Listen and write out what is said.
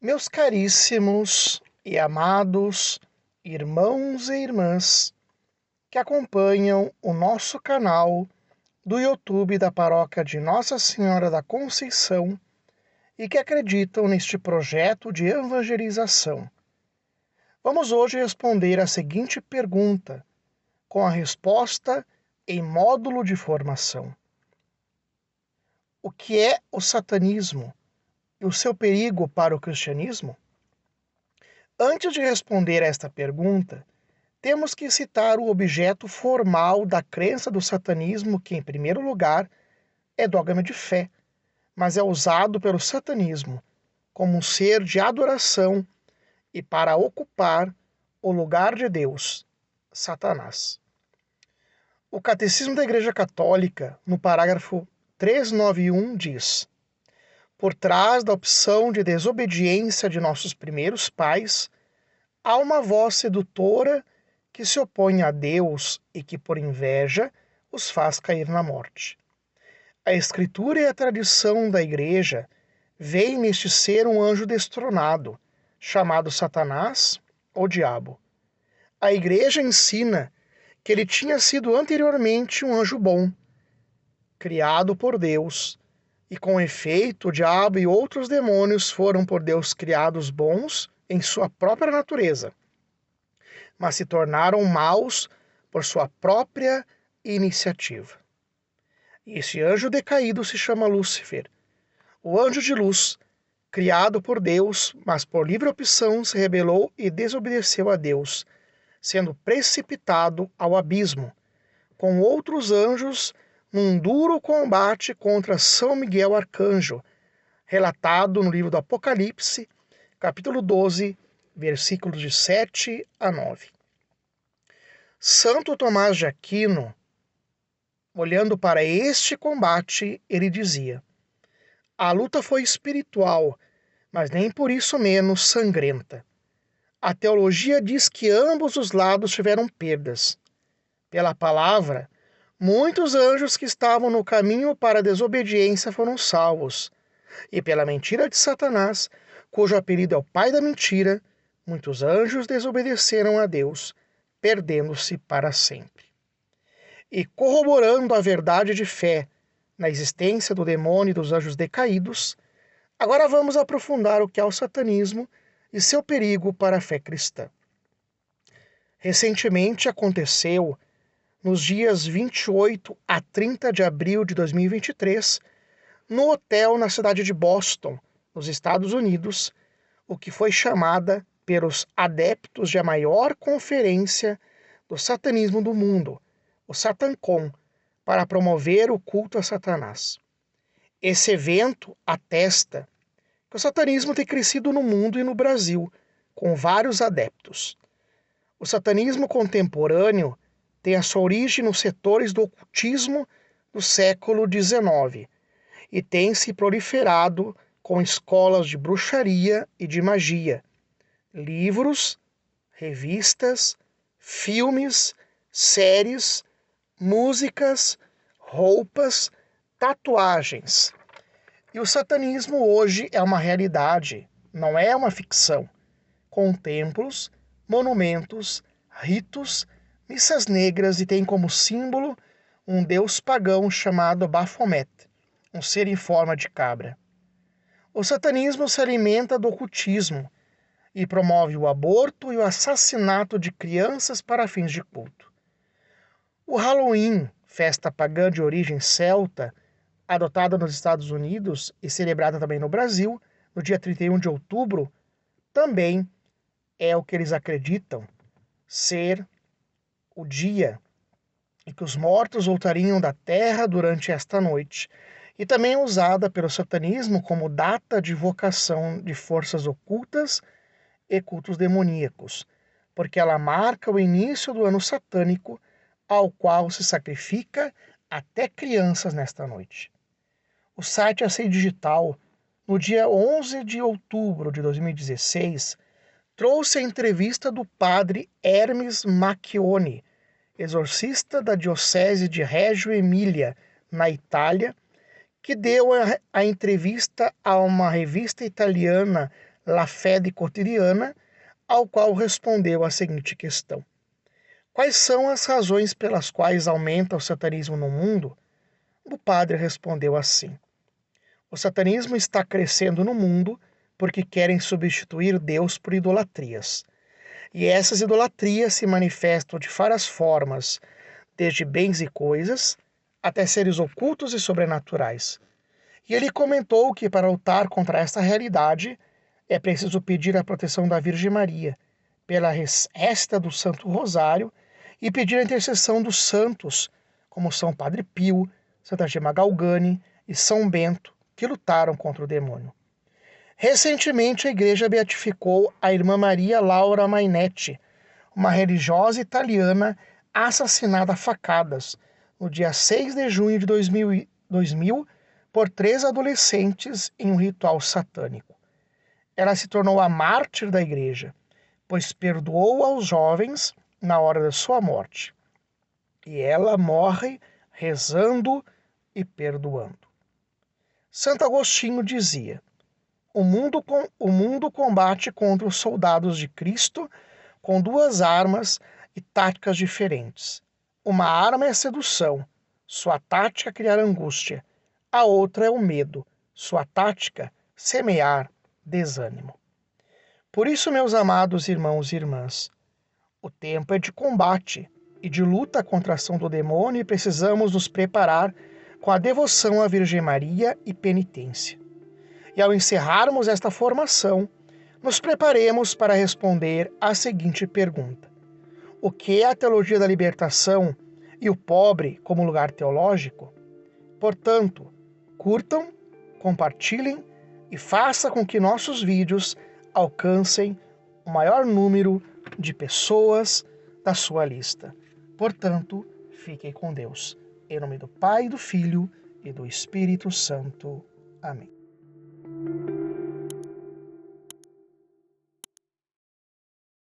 Meus caríssimos e amados irmãos e irmãs que acompanham o nosso canal do YouTube da Paróquia de Nossa Senhora da Conceição e que acreditam neste projeto de evangelização. Vamos hoje responder a seguinte pergunta, com a resposta em módulo de formação. O que é o satanismo e o seu perigo para o cristianismo? Antes de responder a esta pergunta, temos que citar o objeto formal da crença do satanismo, que, em primeiro lugar, é dogma de fé, mas é usado pelo satanismo como um ser de adoração e para ocupar o lugar de Deus, Satanás. O Catecismo da Igreja Católica, no parágrafo 391, diz: por trás da opção de desobediência de nossos primeiros pais, há uma voz sedutora que se opõe a Deus e que, por inveja, os faz cair na morte. A Escritura e a tradição da Igreja veem neste ser um anjo destronado, chamado Satanás ou Diabo. A Igreja ensina que ele tinha sido anteriormente um anjo bom, criado por Deus, e com efeito o diabo e outros demônios foram por Deus criados bons em sua própria natureza, mas se tornaram maus por sua própria iniciativa. E esse anjo decaído se chama Lúcifer, o anjo de luz, criado por Deus, mas por livre opção se rebelou e desobedeceu a Deus, sendo precipitado ao abismo, com outros anjos num duro combate contra São Miguel Arcanjo, relatado no livro do Apocalipse, capítulo 12, versículos de 7 a 9. Santo Tomás de Aquino, olhando para este combate, ele dizia: a luta foi espiritual, mas nem por isso menos sangrenta. A teologia diz que ambos os lados tiveram perdas. Pela palavra, muitos anjos que estavam no caminho para a desobediência foram salvos. E pela mentira de Satanás, cujo apelido é o pai da mentira, muitos anjos desobedeceram a Deus, perdendo-se para sempre. E corroborando a verdade de fé na existência do demônio e dos anjos decaídos, agora vamos aprofundar o que é o satanismo e seu perigo para a fé cristã. Recentemente aconteceu, nos dias 28 a 30 de abril de 2023, no hotel na cidade de Boston, nos Estados Unidos, o que foi chamada pelos adeptos de a maior conferência do satanismo do mundo, o SatanCon, para promover o culto a Satanás. Esse evento atesta que o satanismo tem crescido no mundo e no Brasil, com vários adeptos. O satanismo contemporâneo tem a sua origem nos setores do ocultismo do século XIX e tem se proliferado com escolas de bruxaria e de magia, livros, revistas, filmes, séries, músicas, roupas, tatuagens. E o satanismo hoje é uma realidade, não é uma ficção, com templos, monumentos, ritos, missas negras e tem como símbolo um deus pagão chamado Baphomet, um ser em forma de cabra. O satanismo se alimenta do ocultismo e promove o aborto e o assassinato de crianças para fins de culto. O Halloween, festa pagã de origem celta, adotada nos Estados Unidos e celebrada também no Brasil, no dia 31 de outubro, também é o que eles acreditam ser o dia em que os mortos voltariam da terra durante esta noite, e também é usada pelo satanismo como data de invocação de forças ocultas e cultos demoníacos, porque ela marca o início do ano satânico, ao qual se sacrifica até crianças nesta noite. O site AC Digital, no dia 11 de outubro de 2016, trouxe a entrevista do padre Hermes Macchione, exorcista da diocese de Reggio Emília, na Itália, que deu a entrevista a uma revista italiana, La Fede Cotidiana, ao qual respondeu a seguinte questão: quais são as razões pelas quais aumenta o satanismo no mundo? O padre respondeu assim: o satanismo está crescendo no mundo porque querem substituir Deus por idolatrias. E essas idolatrias se manifestam de várias formas, desde bens e coisas até seres ocultos e sobrenaturais. E ele comentou que para lutar contra esta realidade é preciso pedir a proteção da Virgem Maria, pela récita do Santo Rosário, e pedir a intercessão dos santos, como São Padre Pio, Santa Gema Galgani e São Bento, que lutaram contra o demônio. Recentemente, a Igreja beatificou a irmã Maria Laura Mainetti, uma religiosa italiana assassinada a facadas no dia 6 de junho de 2000 por 3 adolescentes em um ritual satânico. Ela se tornou a mártir da Igreja, pois perdoou aos jovens na hora da sua morte. E ela morre rezando e perdoando. Santo Agostinho dizia: o mundo combate contra os soldados de Cristo com duas armas e táticas diferentes. Uma arma é a sedução, sua tática é criar angústia. A outra é o medo, sua tática, semear desânimo. Por isso, meus amados irmãos e irmãs, o tempo é de combate e de luta contra a ação do demônio, e precisamos nos preparar com a devoção à Virgem Maria e penitência. E ao encerrarmos esta formação, nos preparemos para responder à seguinte pergunta: o que é a teologia da libertação e o pobre como lugar teológico? Portanto, curtam, compartilhem e façam com que nossos vídeos alcancem o maior número de pessoas da sua lista. Portanto, fiquem com Deus. Em nome do Pai, do Filho e do Espírito Santo. Amém.